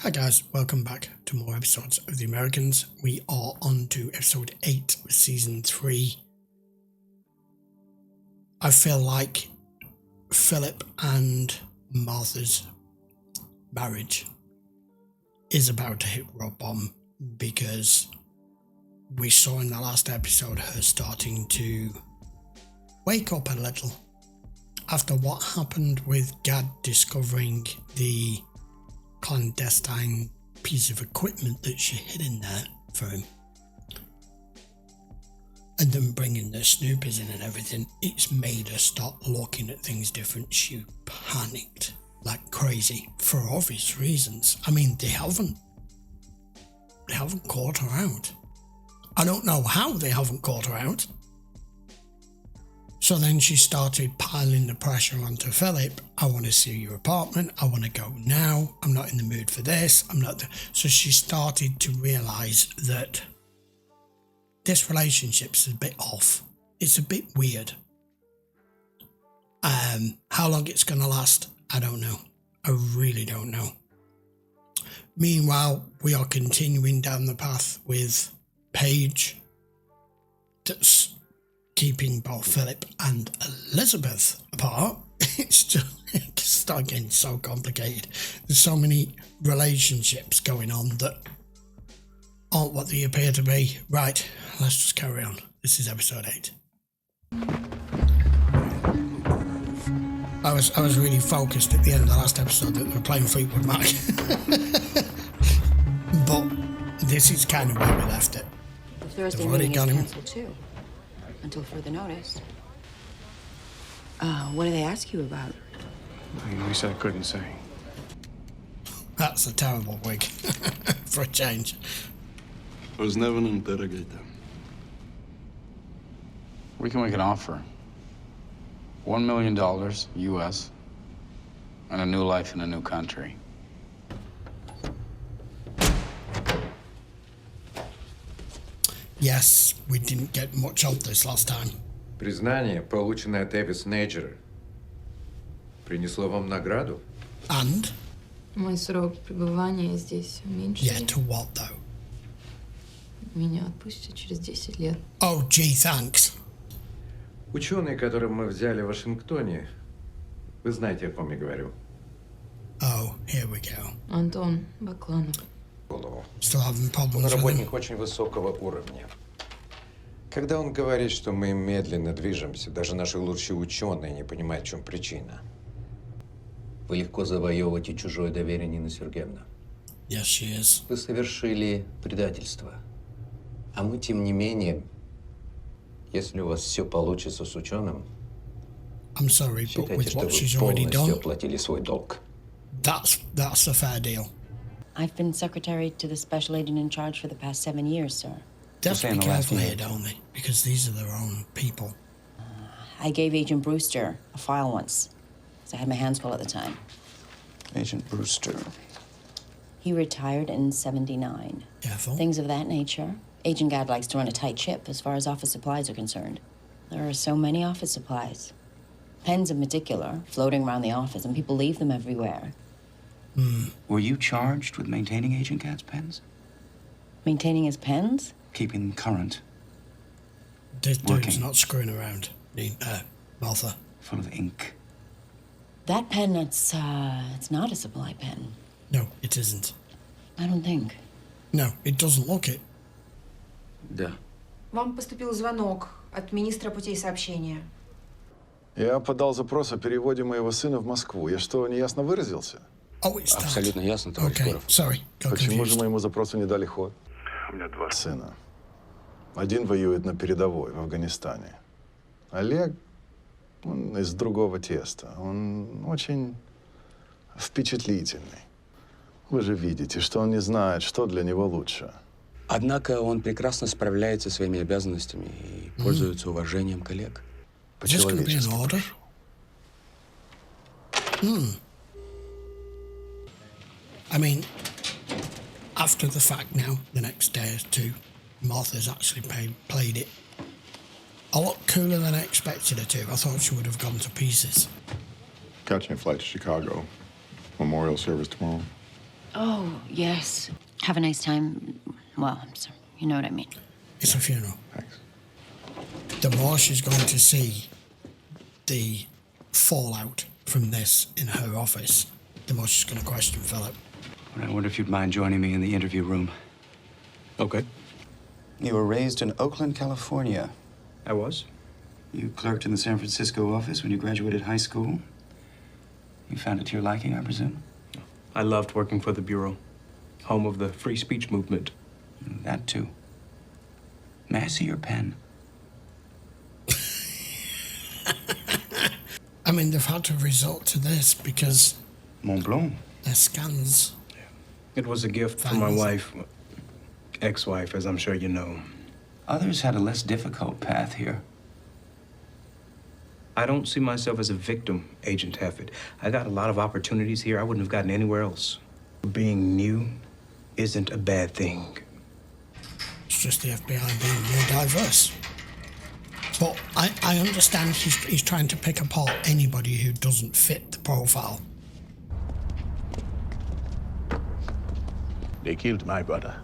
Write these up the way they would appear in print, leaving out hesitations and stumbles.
Hi guys, welcome back to more episodes of The Americans. We are on to episode 8 of season 3. I feel like Philip and Martha's marriage is about to hit rock bottom because we saw in the last episode her starting to wake up a little after what happened with Gad discovering the clandestine piece of equipment that she hid in there for him, and then bringing the snoopers in and everything. It's made her start looking at things different. She panicked like crazy for obvious reasons. I mean, they haven't caught her out. I don't know how they haven't caught her out. So then she started piling the pressure onto Philip. I want to see your apartment. I want to go now. I'm not in the mood for this. So she started to realise that this relationship's a bit off. It's a bit weird. How long it's going to last, I don't know. I really don't know. Meanwhile, we are continuing down the path with Paige. That's keeping both Philip and Elizabeth apart. It's just getting so complicated. There's so many relationships going on that aren't what they appear to be. Right, let's just carry on. This is episode 8. I was really focused at the end of the last episode that we were playing Fleetwood Mac. But this is kind of where we left it. The Thursday meeting is cancelled too. Until further notice. What do they ask you about? We said I couldn't say. That's a terrible wig for a change. I was never an interrogator. We can make an offer. $1 million US and a new life in a new country. Yes, we didn't get much of this last time. Признание, полученное от Эвис Нейджера, принесло вам награду? And? Мой срок пребывания здесь уменьшили. Yeah, to what though? Меня отпустят через 10 лет. Oh, gee, thanks. Ученый, которого мы взяли в Вашингтоне, вы знаете, о ком я говорю. Oh, here we go. Антон Бакланов. Still having Он problems with him. работник очень высокого уровня. Когда он говорит, что мы медленно движемся, даже наши лучшие ученые не понимают, в чем причина. Вы легко завоевываете чужое доверие, Нина Сергеевна. Yes, she is. Вы совершили предательство. А мы, тем не менее, если у вас все получится с ученым, I'm sorry, but считайте, with что what вы she's already полностью done, оплатили свой долг. that's a fair deal. I've been secretary to the special agent in charge for the past 7 years, sir. They have to be the last careful here, minute. don't they? Because these are their own people. I gave Agent Brewster a file once, because I had my hands full at the time. Agent Brewster. He retired in 79. Careful. Things of that nature. Agent Gad likes to run a tight ship as far as office supplies are concerned. There are so many office supplies. Pens in particular, floating around the office, and people leave them everywhere. Were you charged with maintaining Agent Gad's pens? Maintaining his pens? Keeping them current, This dude's working. not screwing around, Martha. full of ink? That pen, it's not a supply pen. No, it isn't. I don't think. No, it doesn't look it. Да. Вам поступил звонок от министра путей сообщения. Я подал запрос о переводе моего сына в Москву. Я что, неясно выразился? Oh, it's that. Абсолютно ясно, товарищ Okay, Гуров. sorry, got Почему confused. же моему запросу не дали ход? У меня 2 Сына. Один воюет на передовой в Афганистане. Олег, он из другого теста. Он очень впечатлительный. Вы же видите, что он не знает, что для него лучше. Однако он прекрасно справляется со своими обязанностями и пользуется уважением коллег. Is this going to be an order? I mean, after the fact now, the next day or two, Martha's actually played it a lot cooler than I expected her to. I thought she would have gone to pieces. Catching a flight to Chicago. Memorial service tomorrow. Oh, yes. Have a nice time. Well, so you know what I mean. It's a funeral. Thanks. The more she's going to see the fallout from this in her office, the more she's going to question Philip. I wonder if you'd mind joining me in the interview room. Okay. You were raised in Oakland, California. I was. You clerked in the San Francisco office when you graduated high school. You found it to your liking, I presume? I loved working for the Bureau, home of the free speech movement. That too. May I see your pen? I mean, they've had to resort to this because Mont Blanc. their scans. It was a gift from my wife, ex-wife, as I'm sure you know. Others had a less difficult path here. I don't see myself as a victim, Agent Hefford. I got a lot of opportunities here I wouldn't have gotten anywhere else. Being new isn't a bad thing. It's just the FBI being more diverse. But I understand he's trying to pick apart anybody who doesn't fit the profile. They killed my brother.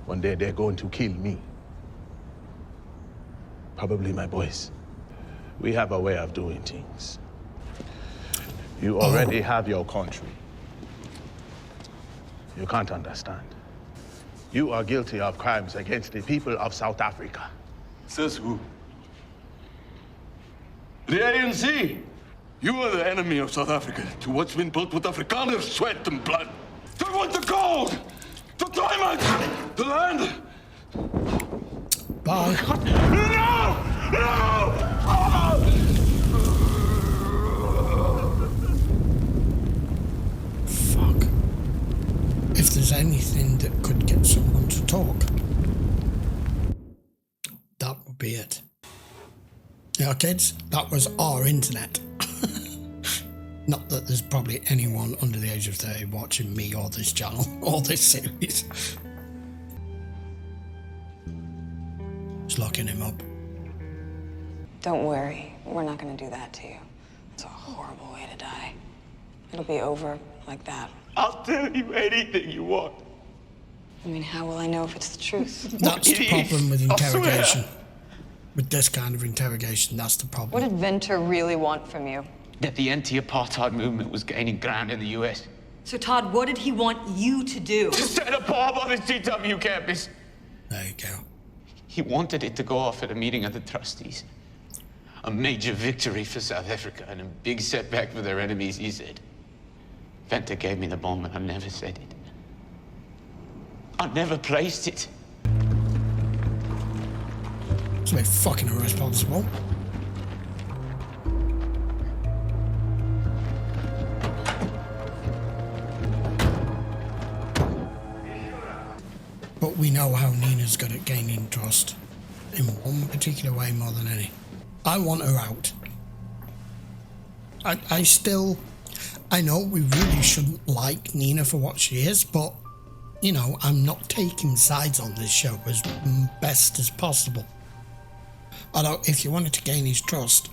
One day they're going to kill me. Probably my boys. We have a way of doing things. You already have your country. You can't understand. You are guilty of crimes against the people of South Africa. Says who? The ANC! You are the enemy of South Africa to what's been built with Afrikaners' sweat and blood. They want the gold! The diamonds! The land! Bye. No! No! Fuck. If there's anything that could get someone to talk, that would be it. Yeah, kids, that was our internet. Not that there's probably anyone under the age of 30 watching me or this channel or this series. Just locking him up. Don't worry, we're not gonna do that to you. It's a horrible way to die. It'll be over like that. I'll tell you anything you want. I mean, how will I know if it's the truth? That's the problem with interrogation. With this kind of interrogation, that's the problem. What did Venter really want from you? That the anti-apartheid movement was gaining ground in the US. So, Todd, what did he want you to do? To set a bomb on the GW campus. There you go. He wanted it to go off at a meeting of the trustees. A major victory for South Africa and a big setback for their enemies, he said. Venter gave me the bomb and I never said it. I never placed it. It's very fucking irresponsible. But we know how Nina's good at gaining trust in one particular way more than any. I want her out. I know we really shouldn't like Nina for what she is, but, you know, I'm not taking sides on this show as best as possible. Although, if you wanted to gain his trust,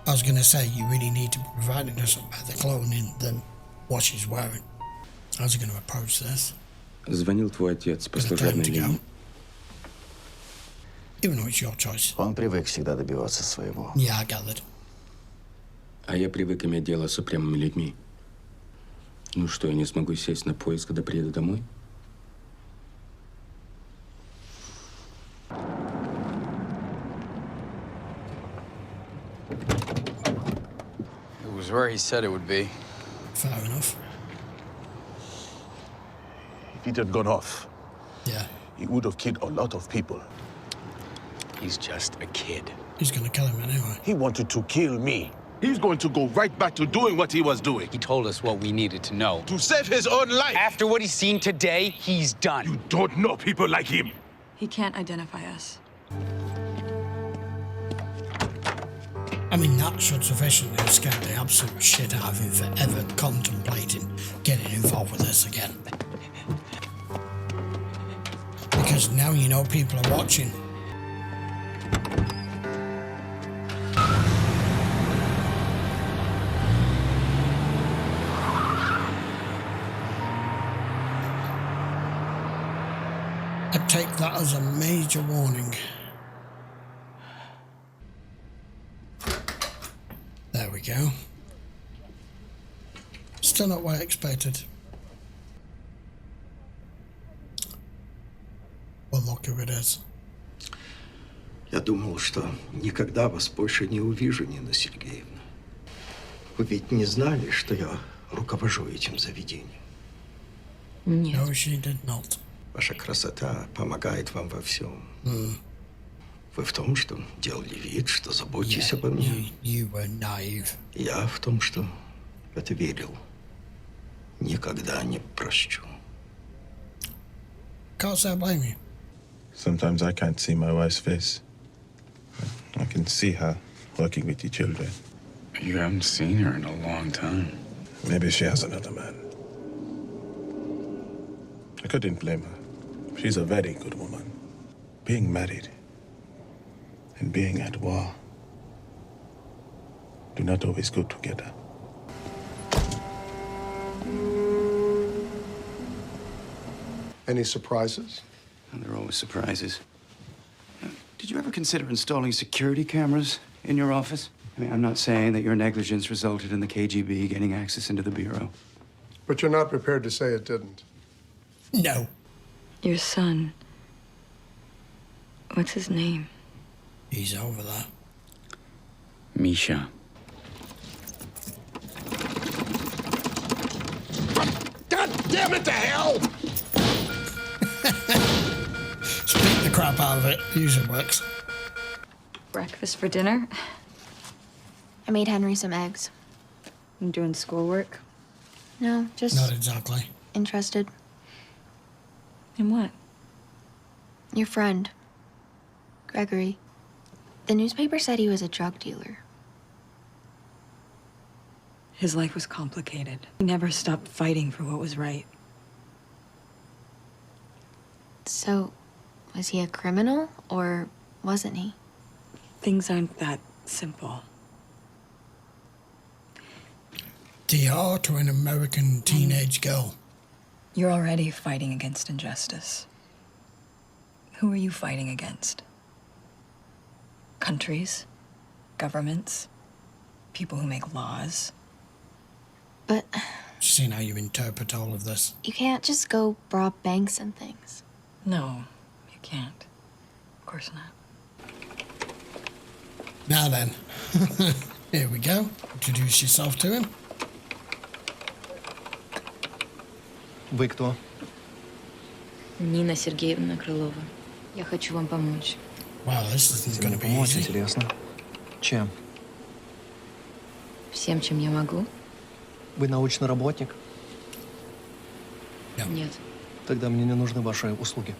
I was going to say you really need to be providing us with better clothing than what she's wearing. How's he going to approach this? Звонил твой отец по служебной линии. Even though it's your choice. Он привык всегда добиваться своего. Yeah, I gathered. А я привык иметь дело с упрямыми людьми. Ну что, я не смогу сесть на поезд, когда приеду домой? It was where he said it would be. Fair enough. If it had gone off, yeah, he would have killed a lot of people. He's just a kid. He's gonna kill him anyway. He wanted to kill me. He's going to go right back to doing what he was doing. He told us what we needed to know. To save his own life. After what he's seen today, he's done. You don't know people like him. He can't identify us. I mean, that should sufficiently have scared the absolute shit out of him for ever contemplating getting involved with this again. Because now you know people are watching. Take that as a major warning. There we go. Still not what I expected. Well, look who it is. Я думал, что никогда вас больше не увижу, Нина Сергеевна. Вы ведь не знали, что я руковожу этим заведением? Нет. No, she did not. Ваша красота помогает вам во всем. Вы в том, что делали вид, что заботитесь обо мне. You were naive. Я в том, что это верил. Никогда не прощу. Can't say I blame you. Sometimes I can't see my wife's face. I can see her working with your children. You haven't seen her in a long time. Maybe she has another man. I couldn't blame her. She's a very good woman. Being married and being at war do not always go together. Any surprises? And there are always surprises. Did you ever consider installing security cameras in your office? I mean, I'm not saying that your negligence resulted in the KGB getting access into the bureau. But you're not prepared to say it didn't. No. Your son. What's his name? He's over there. Misha. God damn it to hell! Speak the crap out of it. Usually works. Breakfast for dinner? I made Henry some eggs. I'm doing schoolwork. No, just Not exactly. interested. In what? Your friend, Gregory. The newspaper said he was a drug dealer. His life was complicated. He never stopped fighting for what was right. So, was he a criminal, or wasn't he? Things aren't that simple. DR to an American teenage girl. You're already fighting against injustice. Who are you fighting against? Countries? Governments? People who make laws? But Just seeing how you interpret all of this. you can't just go rob banks and things. No, you can't. Of course not. Now then, here we go. Introduce yourself to him. Вы кто? Нина Сергеевна Крылова. Я хочу вам помочь. Wow, this isn't going to be Помочь, easy. интересно. Чем? Всем, чем я могу? Вы научный работник? Нет. Тогда мне не нужны ваши услуги.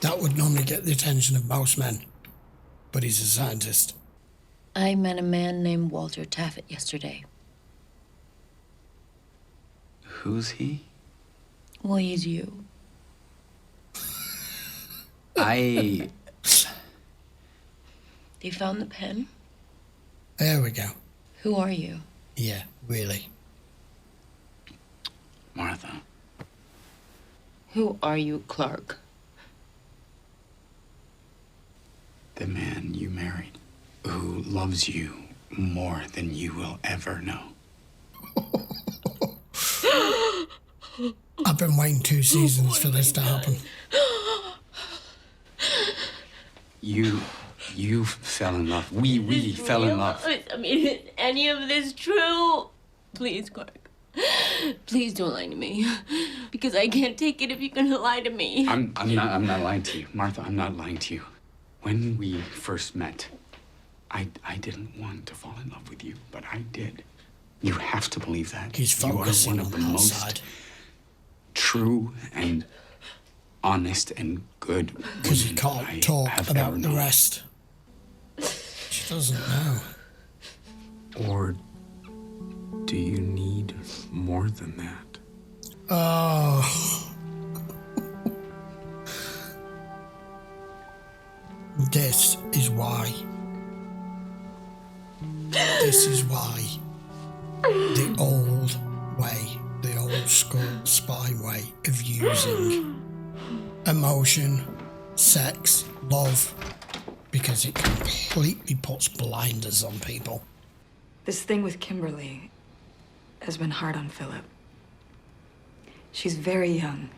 That would normally get the attention of most men, but he's a scientist. I met a man named Walter Taffet yesterday. Who's he? Well, he's you. I... You found the pen? There we go. Who are you? Yeah, really. Martha. Who are you, Clark? The man you married, who loves you more than you will ever know. I've been waiting 2 seasons for this to happen. You fell in love. We fell in love. I mean, is any of this true? Please, Clark. Please don't lie to me. Because I can't take it if you're gonna lie to me. I'm not lying to you. Martha, I'm not lying to you. When we first met, I didn't want to fall in love with you, but I did. You have to believe that. He's you are focusing one of on the that most side. true and honest and good Because he women I can't talk have about ever the known. rest. She doesn't know. Or do you need more than that? Oh. This is why. This is why. The old way, the old school spy way of using emotion, sex, love, because it completely puts blinders on people. This thing with Kimberly has been hard on Philip. She's very young.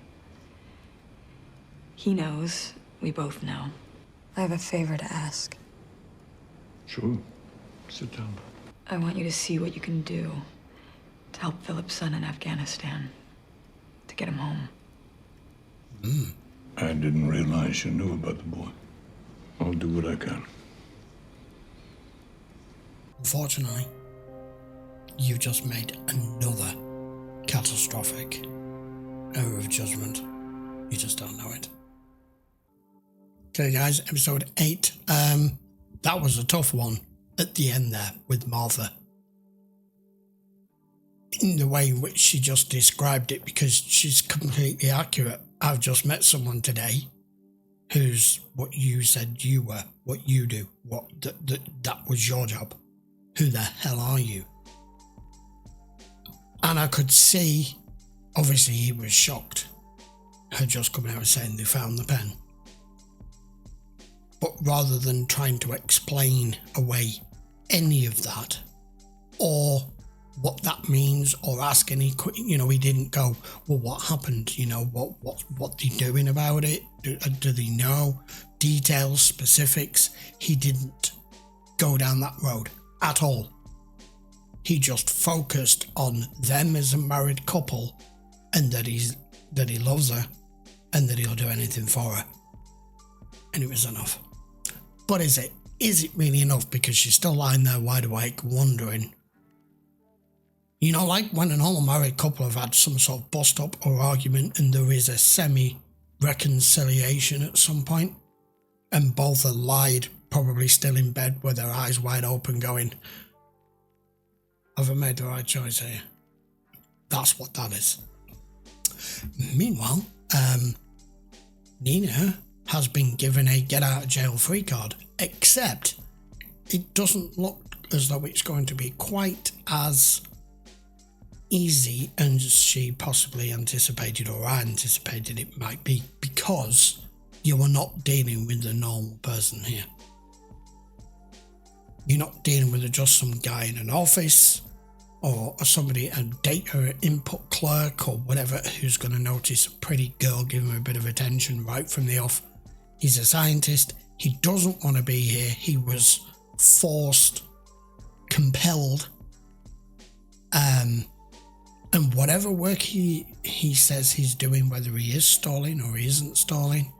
He knows. We both know. I have a favor to ask. Sure. Sit down. I want you to see what you can do to help Philip's son in Afghanistan, to get him home. I didn't realize you knew about the boy. I'll do what I can. Unfortunately, you just made another catastrophic error of judgment. You just don't know it. Okay, guys, episode 8. That was a tough one at the end there with Martha. In the way in which she just described it, because she's completely accurate. I've just met someone today who's what you said you were, what you do, what that was your job. Who the hell are you? And I could see, obviously he was shocked. Her just coming out and saying they found the pen. But rather than trying to explain away any of that, or what that means, or ask any, he didn't go, well, what happened? What they doing about it? Do they know details, specifics? He didn't go down that road at all. He just focused on them as a married couple, and that he loves her, and that he'll do anything for her. And it was enough. But is it really enough? Because she's still lying there wide awake, wondering. Like when a normal married couple have had some sort of bust up or argument, and there is a semi-reconciliation at some point, and both are lied, probably still in bed with their eyes wide open, going, have I made the right choice here? That's what that is. Meanwhile, Nina has been given a get out of jail free card, except it doesn't look as though it's going to be quite as easy as she possibly anticipated, or I anticipated it might be, because you are not dealing with a normal person here. You're not dealing with just some guy in an office, or somebody, a data input clerk or whatever, who's going to notice a pretty girl, give him a bit of attention right from the off. He's a scientist. He doesn't want to be here. He was forced, compelled, and whatever work he says he's doing, whether he is stalling or he isn't stalling,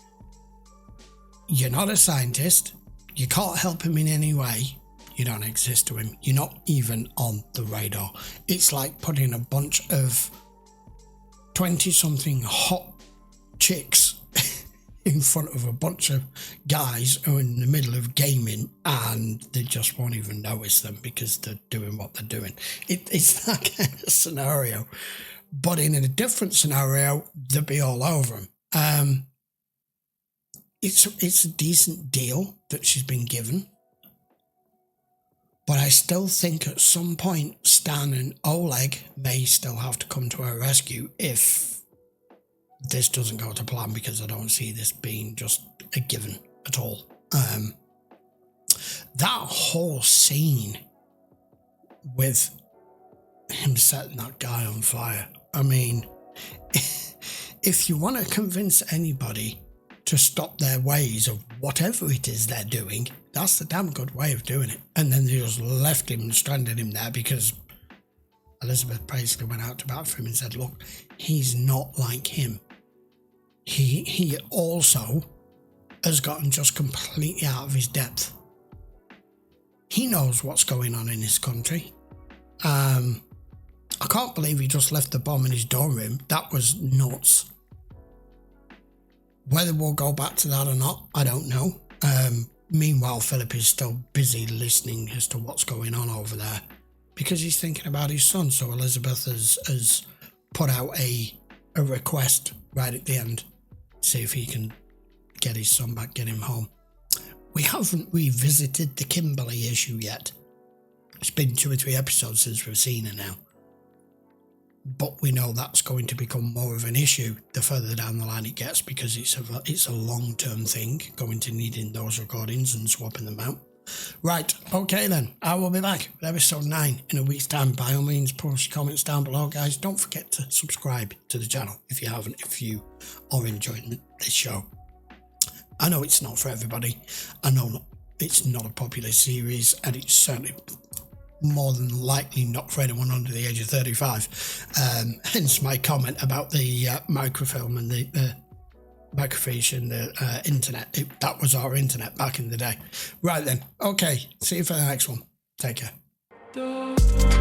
you're not a scientist. You can't help him in any way. You don't exist to him. You're not even on the radar. It's like putting a bunch of 20-something hot chicks in front of a bunch of guys who are in the middle of gaming, and they just won't even notice them because they're doing what they're doing. It's that kind of scenario. But in a different scenario, they'll be all over him. It's a decent deal that she's been given. But I still think at some point Stan and Oleg may still have to come to her rescue if this doesn't go to plan, because I don't see this being just a given at all. That whole scene with him setting that guy on fire, I mean, if you want to convince anybody to stop their ways of whatever it is they're doing, that's the damn good way of doing it. And then they just left him, stranded him there, because Elizabeth basically went out to bat for him and said, look, he's not like him. He also has gotten just completely out of his depth. He knows what's going on in his country. I can't believe he just left the bomb in his dorm room. That was nuts. Whether we'll go back to that or not, I don't know. Meanwhile, Philip is still busy listening as to what's going on over there, because he's thinking about his son. So Elizabeth has put out a request right at the end, see if he can get his son back, get him home. We haven't revisited the Kimberly issue yet. It's been 2 or 3 episodes since we've seen her now. but we know that's going to become more of an issue the further down the line it gets, because it's a long-term thing, going to needing those recordings and swapping them out. Right, okay then, I will be back with episode 9 in a week's time. By all means, post your comments down below, guys. Don't forget to subscribe to the channel if you haven't, if you are enjoying this show. I know it's not for everybody. I know it's not a popular series, and it's certainly more than likely not for anyone under the age of 35. Hence my comment about the microfilm and the microfiche and the internet. That was our internet back in the day. Right then, okay, see you for the next one. Take care.